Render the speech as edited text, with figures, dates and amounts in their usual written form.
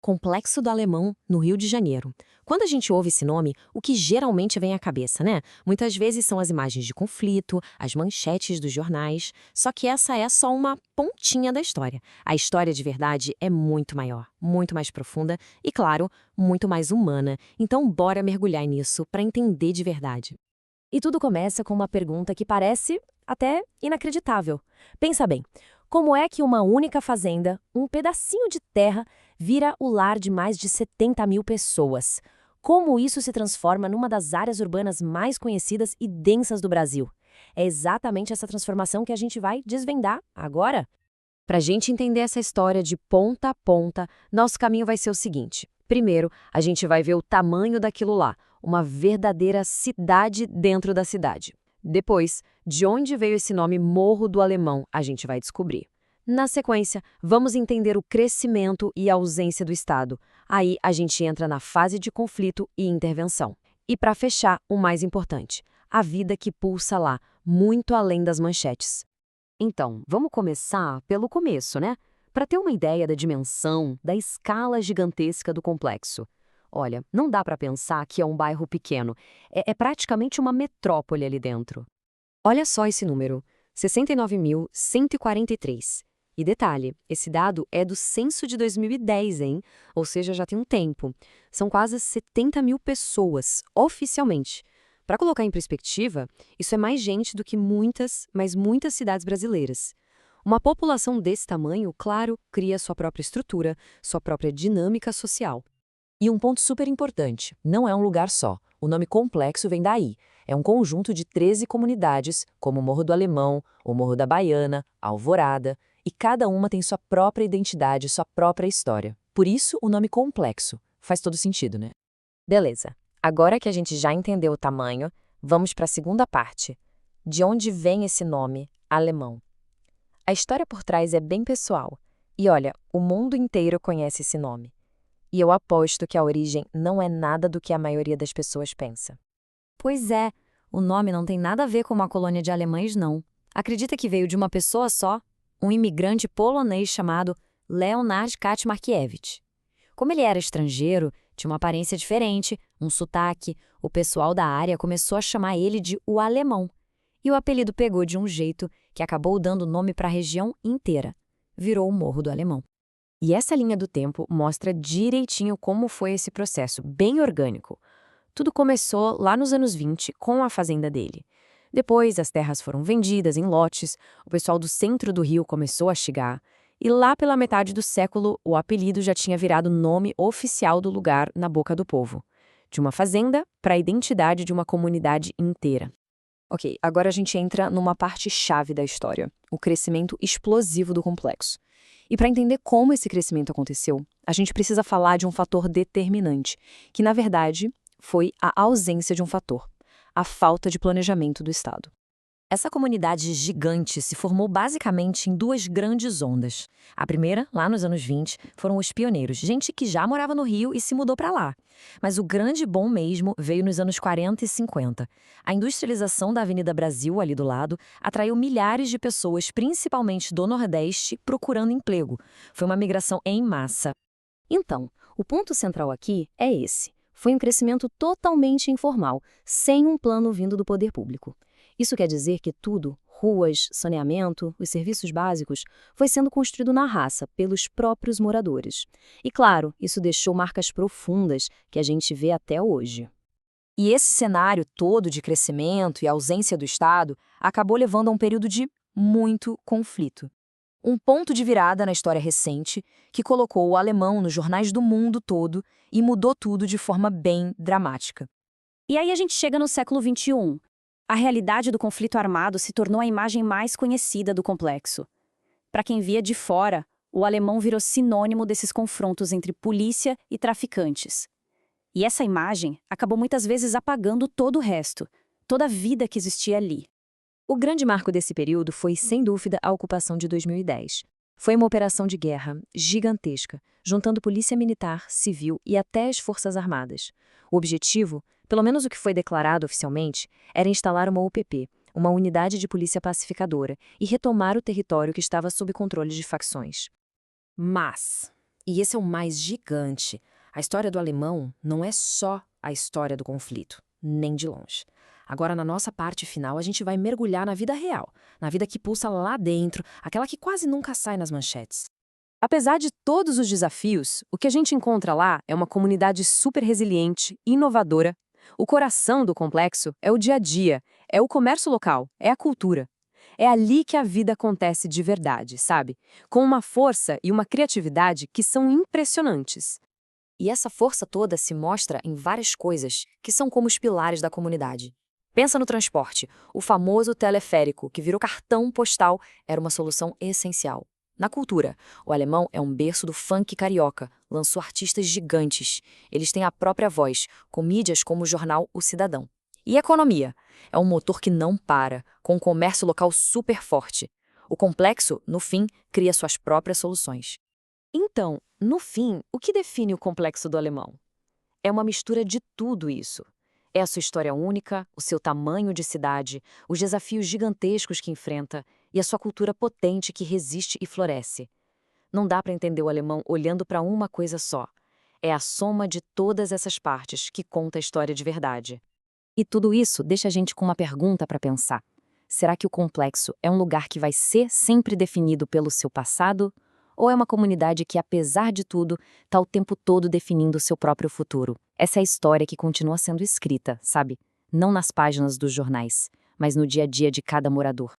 Complexo do Alemão, no Rio de Janeiro. Quando a gente ouve esse nome, o que geralmente vem à cabeça, né? Muitas vezes são as imagens de conflito, as manchetes dos jornais, só que essa é só uma pontinha da história. A história de verdade é muito maior, muito mais profunda e, claro, muito mais humana. Então, bora mergulhar nisso para entender de verdade. E tudo começa com uma pergunta que parece até inacreditável. Pensa bem, como é que uma única fazenda, um pedacinho de terra, vira o lar de mais de 70 mil pessoas? Como isso se transforma numa das áreas urbanas mais conhecidas e densas do Brasil? É exatamente essa transformação que a gente vai desvendar agora. Para a gente entender essa história de ponta a ponta, nosso caminho vai ser o seguinte. Primeiro, a gente vai ver o tamanho daquilo lá, uma verdadeira cidade dentro da cidade. Depois, de onde veio esse nome Morro do Alemão, a gente vai descobrir. Na sequência, vamos entender o crescimento e a ausência do Estado. Aí a gente entra na fase de conflito e intervenção. E para fechar, o mais importante, a vida que pulsa lá, muito além das manchetes. Então, vamos começar pelo começo, né? Para ter uma ideia da dimensão, da escala gigantesca do complexo. Olha, não dá para pensar que é um bairro pequeno. É praticamente uma metrópole ali dentro. Olha só esse número, 69.143. E detalhe, esse dado é do censo de 2010, hein? Ou seja, já tem um tempo. São quase 70 mil pessoas, oficialmente. Para colocar em perspectiva, isso é mais gente do que muitas, mas muitas cidades brasileiras. Uma população desse tamanho, claro, cria sua própria estrutura, sua própria dinâmica social. E um ponto super importante, não é um lugar só. O nome complexo vem daí. É um conjunto de 13 comunidades, como o Morro do Alemão, o Morro da Baiana, a Alvorada, e cada uma tem sua própria identidade, sua própria história. Por isso, o nome complexo. Faz todo sentido, né? Beleza. Agora que a gente já entendeu o tamanho, vamos para a segunda parte. De onde vem esse nome, alemão? A história por trás é bem pessoal. E olha, o mundo inteiro conhece esse nome. E eu aposto que a origem não é nada do que a maioria das pessoas pensa. Pois é, o nome não tem nada a ver com uma colônia de alemães, não. Acredita que veio de uma pessoa só? Um imigrante polonês chamado Leonard Kaczmarkiewicz. Como ele era estrangeiro, tinha uma aparência diferente, um sotaque, o pessoal da área começou a chamar ele de o Alemão. E o apelido pegou de um jeito que acabou dando nome para a região inteira. Virou o Morro do Alemão. E essa linha do tempo mostra direitinho como foi esse processo, bem orgânico. Tudo começou lá nos anos 20 com a fazenda dele. Depois, as terras foram vendidas em lotes, o pessoal do centro do Rio começou a chegar, e lá pela metade do século, o apelido já tinha virado nome oficial do lugar na boca do povo. De uma fazenda para a identidade de uma comunidade inteira. Ok, agora a gente entra numa parte chave da história, o crescimento explosivo do complexo. E para entender como esse crescimento aconteceu, a gente precisa falar de um fator determinante, que na verdade foi a ausência de um fator, a falta de planejamento do Estado. Essa comunidade gigante se formou basicamente em duas grandes ondas. A primeira, lá nos anos 20, foram os pioneiros, gente que já morava no Rio e se mudou para lá. Mas o grande boom mesmo veio nos anos 40 e 50. A industrialização da Avenida Brasil, ali do lado, atraiu milhares de pessoas, principalmente do Nordeste, procurando emprego. Foi uma migração em massa. Então, o ponto central aqui é esse. Foi um crescimento totalmente informal, sem um plano vindo do poder público. Isso quer dizer que tudo, ruas, saneamento, os serviços básicos, foi sendo construído na raça, pelos próprios moradores. E claro, isso deixou marcas profundas que a gente vê até hoje. E esse cenário todo de crescimento e ausência do Estado acabou levando a um período de muito conflito. Um ponto de virada na história recente que colocou o alemão nos jornais do mundo todo e mudou tudo de forma bem dramática. E aí a gente chega no século XXI. A realidade do conflito armado se tornou a imagem mais conhecida do complexo. Para quem via de fora, o alemão virou sinônimo desses confrontos entre polícia e traficantes. E essa imagem acabou muitas vezes apagando todo o resto, toda a vida que existia ali. O grande marco desse período foi, sem dúvida, a ocupação de 2010. Foi uma operação de guerra gigantesca, juntando polícia militar, civil e até as forças armadas. O objetivo, pelo menos o que foi declarado oficialmente, era instalar uma UPP, uma unidade de polícia pacificadora, e retomar o território que estava sob controle de facções. Mas, E esse é o mais gigante. A história do alemão não é só a história do conflito, nem de longe. Agora, na nossa parte final, a gente vai mergulhar na vida real, na vida que pulsa lá dentro, aquela que quase nunca sai nas manchetes. Apesar de todos os desafios, o que a gente encontra lá é uma comunidade super resiliente, inovadora. O coração do complexo é o dia a dia, é o comércio local, é a cultura. É ali que a vida acontece de verdade, sabe? Com uma força e uma criatividade que são impressionantes. E essa força toda se mostra em várias coisas que são como os pilares da comunidade. Pensa no transporte. O famoso teleférico, que virou cartão postal, era uma solução essencial. Na cultura, o alemão é um berço do funk carioca, lançou artistas gigantes. Eles têm a própria voz, com mídias como o jornal O Cidadão. E economia? É um motor que não para, com um comércio local super forte. O complexo, no fim, cria suas próprias soluções. Então, no fim, o que define o complexo do alemão? É uma mistura de tudo isso. É a sua história única, o seu tamanho de cidade, os desafios gigantescos que enfrenta e a sua cultura potente que resiste e floresce. Não dá para entender o alemão olhando para uma coisa só. É a soma de todas essas partes que conta a história de verdade. E tudo isso deixa a gente com uma pergunta para pensar. Será que o complexo é um lugar que vai ser sempre definido pelo seu passado? Ou é uma comunidade que, apesar de tudo, está o tempo todo definindo o seu próprio futuro? Essa é a história que continua sendo escrita, sabe? Não nas páginas dos jornais, mas no dia a dia de cada morador.